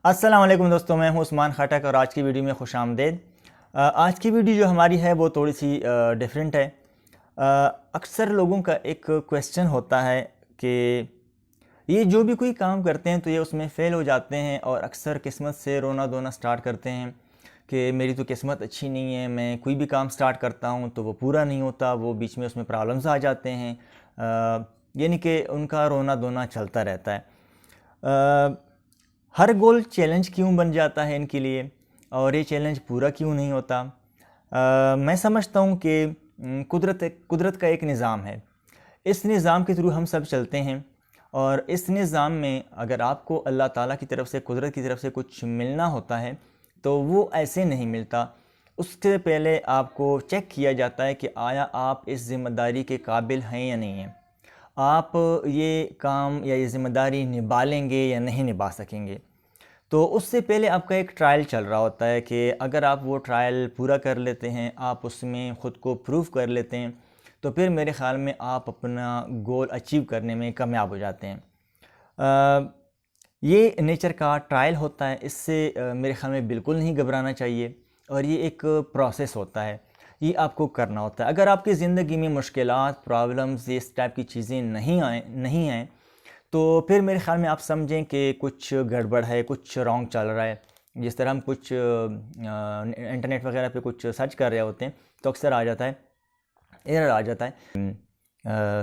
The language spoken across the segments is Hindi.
अस्सलाम वालेकुम दोस्तों, मैं हूं उस्मान खटक और आज की वीडियो में खुश आमदेद। आज की वीडियो जो हमारी है वो थोड़ी सी डिफरेंट है। अक्सर लोगों का एक क्वेश्चन होता है कि ये जो भी कोई काम करते हैं तो ये उसमें फ़ेल हो जाते हैं और अक्सर किस्मत से रोना धोना स्टार्ट करते हैं कि मेरी तो किस्मत अच्छी नहीं है, मैं कोई भी काम स्टार्ट करता हूँ तो वो पूरा नहीं होता, वो बीच में उसमें प्रॉब्लम्स आ जाते हैं। यानी कि उनका रोना धोना चलता रहता है। हर गोल चैलेंज क्यों बन जाता है इनके लिए और ये चैलेंज पूरा क्यों नहीं होता? मैं समझता हूँ कि कुदरत का एक निज़ाम है। इस निज़ाम के थ्रू हम सब चलते हैं और इस निज़ाम में अगर आपको अल्लाह ताला की तरफ से, कुदरत की तरफ से कुछ मिलना होता है तो वो ऐसे नहीं मिलता। उससे पहले आपको चेक किया जाता है कि आया आप इस ज़िम्मेदारी के काबिल हैं या नहीं हैं। आप ये काम या ये ज़िम्मेदारी निभा लेंगे या नहीं निभा सकेंगे। तो उससे पहले आपका एक ट्रायल चल रहा होता है कि अगर आप वो ट्रायल पूरा कर लेते हैं, आप उसमें ख़ुद को प्रूव कर लेते हैं, तो फिर मेरे ख़्याल में आप अपना गोल अचीव करने में कामयाब हो जाते हैं। ये नेचर का ट्रायल होता है, इससे मेरे ख़्याल में बिल्कुल नहीं घबराना चाहिए और ये एक प्रोसेस होता है, ये आपको करना होता है। अगर आपकी ज़िंदगी में मुश्किलात, प्रॉब्लम्स, इस टाइप की चीज़ें नहीं हैं तो फिर मेरे ख़्याल में आप समझें कि कुछ गड़बड़ है, कुछ रॉन्ग चल रहा है। जिस तरह हम कुछ इंटरनेट वगैरह पे कुछ सर्च कर रहे होते हैं तो अक्सर आ जाता है, एरर आ जाता है,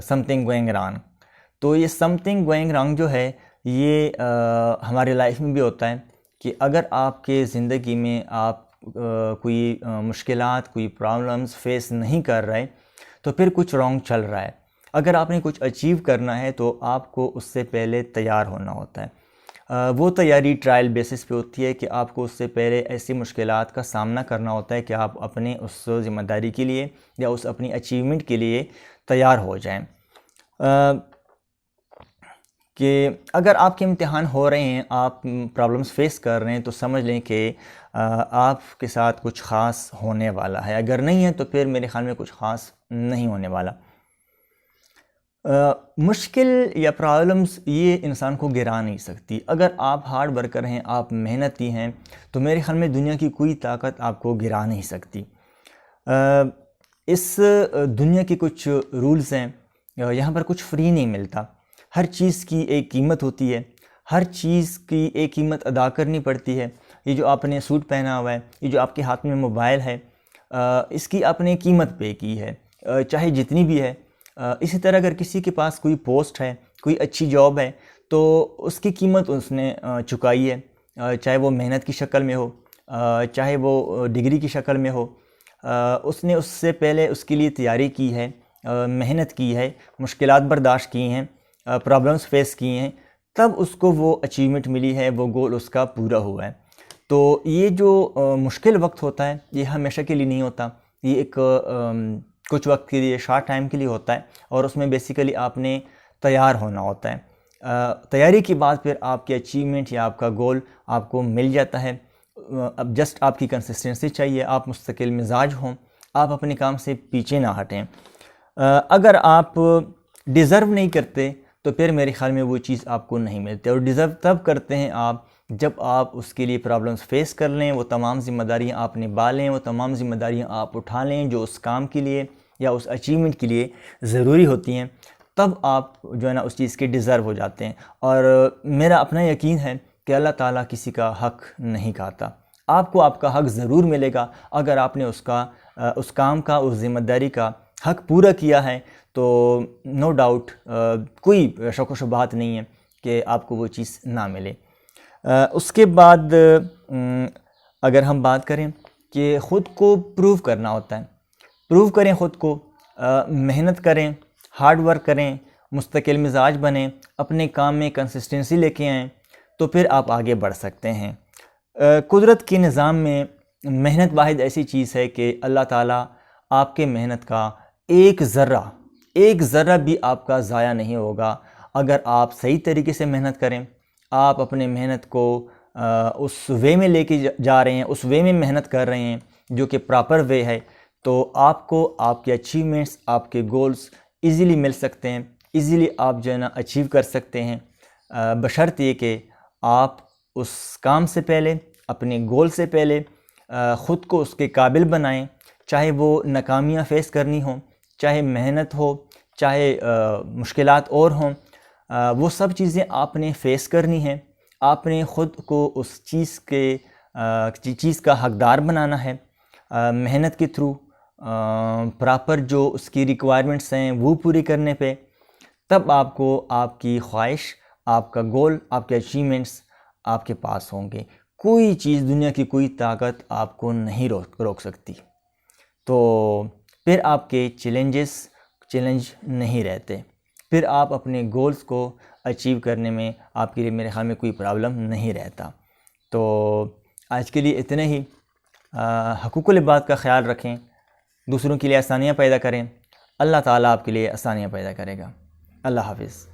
समथिंग गोइंग रॉन्ग। तो ये समथिंग गोइंग रॉन्ग जो है ये हमारी लाइफ में भी होता है कि अगर आपके ज़िंदगी में आप कोई मुश्किलात, कोई प्रॉब्लम्स फेस नहीं कर रहे तो फिर कुछ रॉन्ग चल रहा है। अगर आपने कुछ अचीव करना है तो आपको उससे पहले तैयार होना होता है। वो तैयारी ट्रायल बेसिस पे होती है कि आपको उससे पहले ऐसी मुश्किलात का सामना करना होता है कि आप अपने उस ज़िम्मेदारी के लिए या उस अपनी अचीवमेंट के लिए तैयार हो जाएं। कि अगर आपके इम्तिहान हो रहे हैं, आप प्रॉब्लम्स फेस कर रहे हैं तो समझ लें कि आपके साथ कुछ ख़ास होने वाला है। अगर नहीं है तो फिर मेरे ख़्याल में कुछ ख़ास नहीं होने वाला। मुश्किल या प्रॉब्लम्स ये इंसान को गिरा नहीं सकती। अगर आप हार्ड वर्कर हैं, आप मेहनती हैं, तो मेरे ख़्याल में दुनिया की कोई ताकत आपको गिरा नहीं सकती। इस दुनिया के कुछ रूल्स हैं, यहाँ पर कुछ फ्री नहीं मिलता। हर चीज़ की एक कीमत होती है, हर चीज़ की एक कीमत अदा करनी पड़ती है। ये जो आपने सूट पहना हुआ है, ये जो आपके हाथ में मोबाइल है, इसकी आपने कीमत पे की है, चाहे जितनी भी है। इसी तरह अगर किसी के पास कोई पोस्ट है, कोई अच्छी जॉब है, तो उसकी कीमत उसने चुकाई है, चाहे वो मेहनत की शक्ल में हो, चाहे वो डिग्री की शक्ल में हो। उसने उससे पहले उसके लिए तैयारी की है, मेहनत की है, मुश्किलात बर्दाश्त की हैं, प्रॉब्लम्स फेस किए हैं, तब उसको वो अचीवमेंट मिली है, वो गोल उसका पूरा हुआ है। तो ये जो मुश्किल वक्त होता है ये हमेशा के लिए नहीं होता, ये एक कुछ वक्त के लिए, शॉर्ट टाइम के लिए होता है और उसमें बेसिकली आपने तैयार होना होता है। तैयारी के बाद फिर आपकी अचीवमेंट या आपका गोल आपको मिल जाता है। अब जस्ट आपकी कंसिस्टेंसी चाहिए, आप मुस्तकिल मिजाज हों, आप अपने काम से पीछे ना हटें। अगर आप डिज़र्व नहीं करते तो फिर मेरे ख़्याल में वो चीज़ आपको नहीं मिलती। और डिज़र्व तब करते हैं आप जब आप उसके लिए प्रॉब्लम्स फेस कर लें, वो तमाम ज़िम्मेदारियाँ आप निभा लें, वो तमाम ज़िम्मेदारियाँ आप उठा लें जो उस काम के लिए या उस अचीवमेंट के लिए ज़रूरी होती हैं, तब आप जो है ना उस चीज़ के डिज़र्व हो जाते हैं। और मेरा अपना यकीन है कि अल्लाह ताला किसी का हक़ नहीं खाता। आपको आपका हक़ ज़रूर मिलेगा अगर आपने उस काम का, उस ज़िम्मेदारी का हक़ पूरा किया है। तो नो डाउट कोई शक व शुबहात नहीं है कि आपको वो चीज़ ना मिले। उसके बाद अगर हम बात करें कि ख़ुद को प्रूव करना होता है, प्रूव करें ख़ुद को, मेहनत करें, हार्ड वर्क करें, मुस्तकिल मिजाज बनें, अपने काम में कंसिस्टेंसी लेके आएँ, तो फिर आप आगे बढ़ सकते हैं। कुदरत के निज़ाम में मेहनत वाहिद ऐसी चीज़ है कि अल्लाह ताला आपके मेहनत का एक ज़र्रा भी आपका ज़ाया नहीं होगा अगर आप सही तरीके से मेहनत करें। आप अपने मेहनत को उस वे में लेके जा रहे हैं, उस वे में मेहनत कर रहे हैं जो कि प्रॉपर वे है, तो आपको आपके अचीवमेंट्स, आपके गोल्स इजीली मिल सकते हैं, इजीली आप जो है ना अचीव कर सकते हैं, बशर्ते ये कि आप उस काम से पहले, अपने गोल से पहले ख़ुद को उसके काबिल बनाएं। चाहे वो नाकामियाँ फ़ेस करनी हो, चाहे मेहनत हो, चाहे मुश्किलात और हों, वो सब चीज़ें आपने फ़ेस करनी हैं। आपने ख़ुद को उस चीज़ का हकदार बनाना है मेहनत के थ्रू, प्रॉपर जो उसकी रिक्वायरमेंट्स हैं वो पूरी करने पे। तब आपको आपकी ख्वाहिश, आपका गोल, आपके अचीवमेंट्स आपके पास होंगे। कोई चीज़, दुनिया की कोई ताकत आपको नहीं रोक सकती। तो फिर आपके चैलेंज नहीं रहते, फिर आप अपने गोल्स को अचीव करने में आपके लिए मेरे ख़्याल में कोई प्रॉब्लम नहीं रहता। तो आज के लिए इतने ही। हकूक़ुल इबाद का ख़्याल रखें, दूसरों के लिए आसानियाँ पैदा करें। अल्लाह ताला आपके लिए आसानियाँ पैदा करेगा। अल्लाह हाफ़िज़।